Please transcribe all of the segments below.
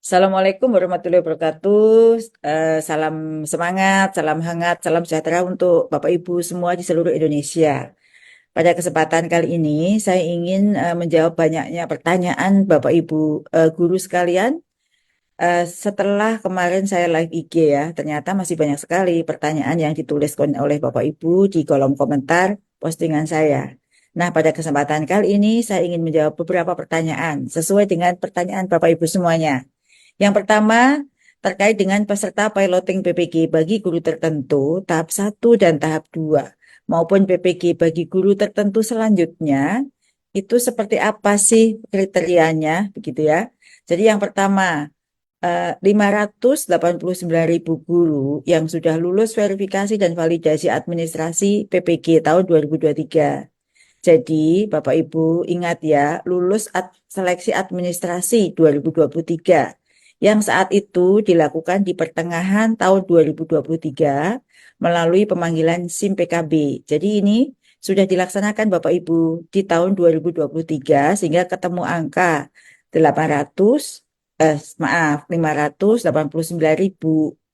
Assalamualaikum warahmatullahi wabarakatuh. Salam semangat, salam hangat, salam sejahtera untuk Bapak Ibu semua di seluruh Indonesia. Pada kesempatan kali ini, saya ingin menjawab banyaknya pertanyaan Bapak Ibu guru sekalian. Setelah kemarin saya live IG ya, ternyata masih banyak sekali pertanyaan yang ditulis oleh Bapak Ibu di kolom komentar postingan saya. Nah, pada kesempatan kali ini saya ingin menjawab beberapa pertanyaan sesuai dengan pertanyaan Bapak Ibu semuanya. Yang pertama, terkait dengan peserta piloting PPG bagi guru tertentu, tahap 1 dan tahap 2, maupun PPG bagi guru tertentu selanjutnya, itu seperti apa sih kriterianya, begitu ya. Jadi yang pertama, 589.000 guru yang sudah lulus verifikasi dan validasi administrasi PPG tahun 2023. Jadi, Bapak Ibu ingat ya, lulus seleksi administrasi 2023 yang saat itu dilakukan di pertengahan tahun 2023 melalui pemanggilan SIM PKB. Jadi ini sudah dilaksanakan Bapak Ibu di tahun 2023 sehingga ketemu angka 800 maaf 589.000.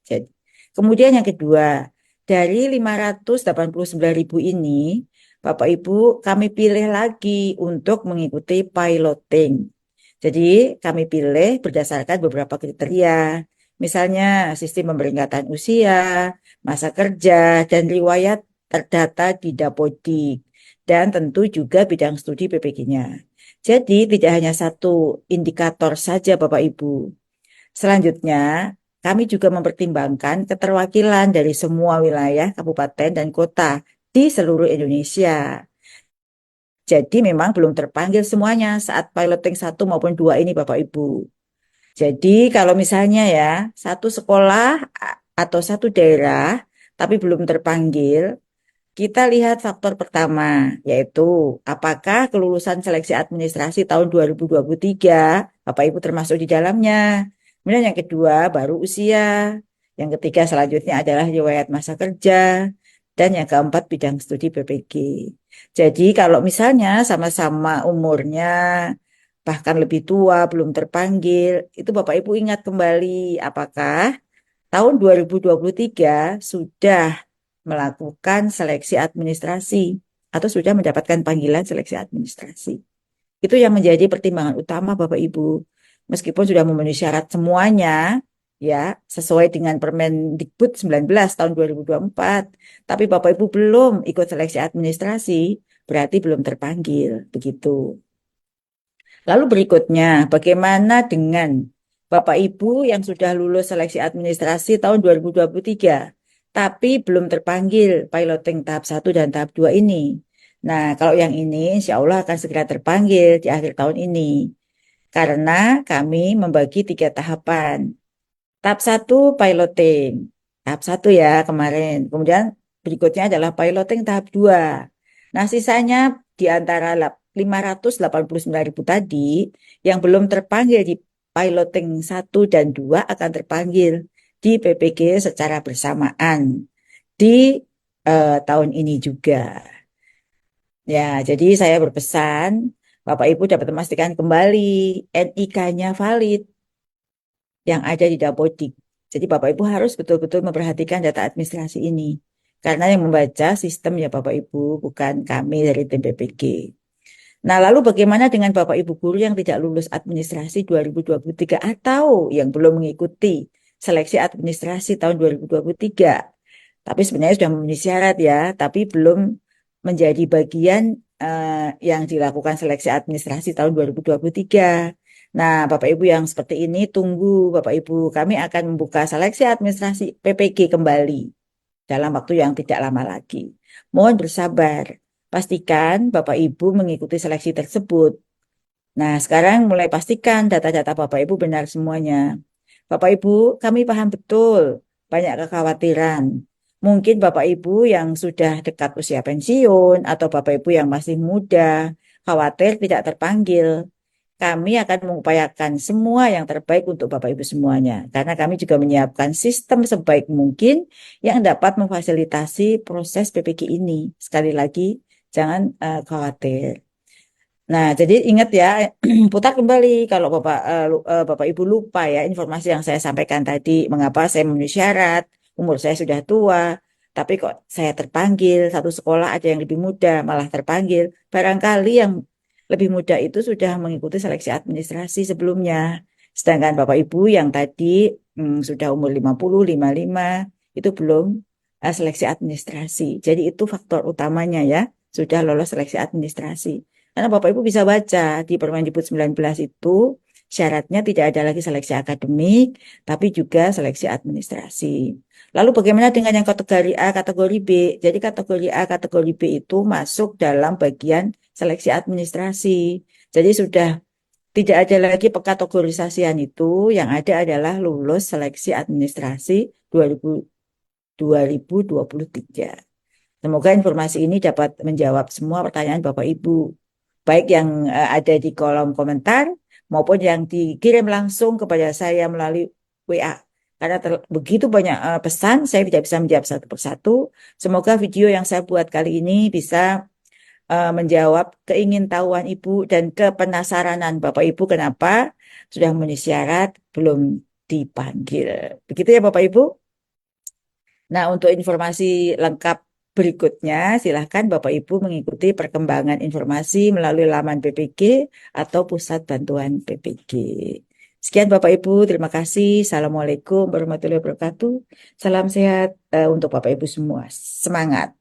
Jadi, kemudian yang kedua, dari 589.000 ini Bapak Ibu, kami pilih lagi untuk mengikuti piloting. Jadi, kami pilih berdasarkan beberapa kriteria. Misalnya, sistem pemeringkatan usia, masa kerja, dan riwayat terdata di Dapodik. Dan tentu juga bidang studi PPG-nya. Jadi, tidak hanya satu indikator saja Bapak Ibu. Selanjutnya, kami juga mempertimbangkan keterwakilan dari semua wilayah, kabupaten, dan kota di seluruh Indonesia. Jadi memang belum terpanggil semuanya saat piloting 1 maupun 2 ini Bapak Ibu. Jadi kalau misalnya ya, satu sekolah atau satu daerah tapi belum terpanggil, kita lihat faktor pertama, yaitu apakah kelulusan seleksi administrasi tahun 2023, Bapak Ibu termasuk di dalamnya. Kemudian yang kedua, baru usia. Yang ketiga selanjutnya adalah riwayat masa kerja. Dan yang keempat, bidang studi PPG. Jadi kalau misalnya sama-sama umurnya, bahkan lebih tua, belum terpanggil, itu Bapak Ibu ingat kembali apakah tahun 2023 sudah melakukan seleksi administrasi atau sudah mendapatkan panggilan seleksi administrasi. Itu yang menjadi pertimbangan utama Bapak Ibu. Meskipun sudah memenuhi syarat semuanya, ya, sesuai dengan Permendikbud 19 tahun 2024, tapi Bapak Ibu belum ikut seleksi administrasi, berarti belum terpanggil, begitu. Lalu berikutnya, bagaimana dengan Bapak Ibu yang sudah lulus seleksi administrasi tahun 2023, tapi belum terpanggil piloting tahap 1 dan tahap 2 ini? Nah, kalau yang ini insya Allah akan segera terpanggil di akhir tahun ini. Karena kami membagi 3 tahapan. Tahap 1 piloting. Tahap 1 ya kemarin. Kemudian berikutnya adalah piloting tahap 2. Nah, sisanya di antara 589.000 tadi yang belum terpanggil di piloting 1 dan 2 akan terpanggil di PPG secara bersamaan di tahun ini juga. Ya, jadi saya berpesan Bapak Ibu dapat memastikan kembali NIK-nya valid yang ada di Dapodik. Jadi Bapak Ibu harus betul-betul memperhatikan data administrasi ini. Karena yang membaca sistem ya Bapak Ibu, bukan kami dari tim PPG. Nah, lalu bagaimana dengan Bapak Ibu guru yang tidak lulus administrasi 2023 atau yang belum mengikuti seleksi administrasi tahun 2023? Tapi sebenarnya sudah memenuhi syarat ya, tapi belum menjadi bagian yang dilakukan seleksi administrasi tahun 2023. Nah, Bapak Ibu yang seperti ini tunggu Bapak Ibu, kami akan membuka seleksi administrasi PPG kembali dalam waktu yang tidak lama lagi. Mohon bersabar. Pastikan Bapak Ibu mengikuti seleksi tersebut. Nah, sekarang mulai pastikan data-data Bapak Ibu benar semuanya. Bapak Ibu, kami paham betul banyak kekhawatiran. Mungkin Bapak Ibu yang sudah dekat usia pensiun atau Bapak Ibu yang masih muda, khawatir tidak terpanggil. Kami akan mengupayakan semua yang terbaik untuk Bapak Ibu semuanya. Karena kami juga menyiapkan sistem sebaik mungkin yang dapat memfasilitasi proses PPG ini. Sekali lagi, jangan khawatir. Nah, jadi ingat ya, putar kembali kalau Bapak Ibu lupa ya informasi yang saya sampaikan tadi, mengapa saya memenuhi syarat, umur saya sudah tua, tapi kok saya terpanggil, satu sekolah ada yang lebih muda, malah terpanggil. Barangkali yang lebih muda itu sudah mengikuti seleksi administrasi sebelumnya. Sedangkan Bapak Ibu yang tadi sudah umur 50, 55, itu belum seleksi administrasi. Jadi itu faktor utamanya ya, sudah lolos seleksi administrasi. Karena Bapak Ibu bisa baca di Permendikbud 19 itu syaratnya tidak ada lagi seleksi akademik, tapi juga seleksi administrasi. Lalu bagaimana dengan yang kategori A, kategori B? Jadi kategori A, kategori B itu masuk dalam bagian seleksi administrasi. Jadi sudah tidak ada lagi pekategorisasian itu, yang ada adalah lulus seleksi administrasi 2023. Semoga informasi ini dapat menjawab semua pertanyaan Bapak Ibu, baik yang ada di kolom komentar maupun yang dikirim langsung kepada saya melalui WA. Karena begitu banyak pesan, saya tidak bisa menjawab satu persatu. Semoga video yang saya buat kali ini bisa menjawab keingintahuan Ibu dan kepenasaranan Bapak Ibu kenapa sudah memenuhi syarat belum dipanggil. Begitu ya Bapak Ibu. Nah, untuk informasi lengkap berikutnya, silahkan Bapak Ibu mengikuti perkembangan informasi melalui laman PPG atau Pusat Bantuan PPG. Sekian Bapak Ibu, terima kasih. Assalamualaikum warahmatullahi wabarakatuh. Salam sehat untuk Bapak Ibu semua. Semangat.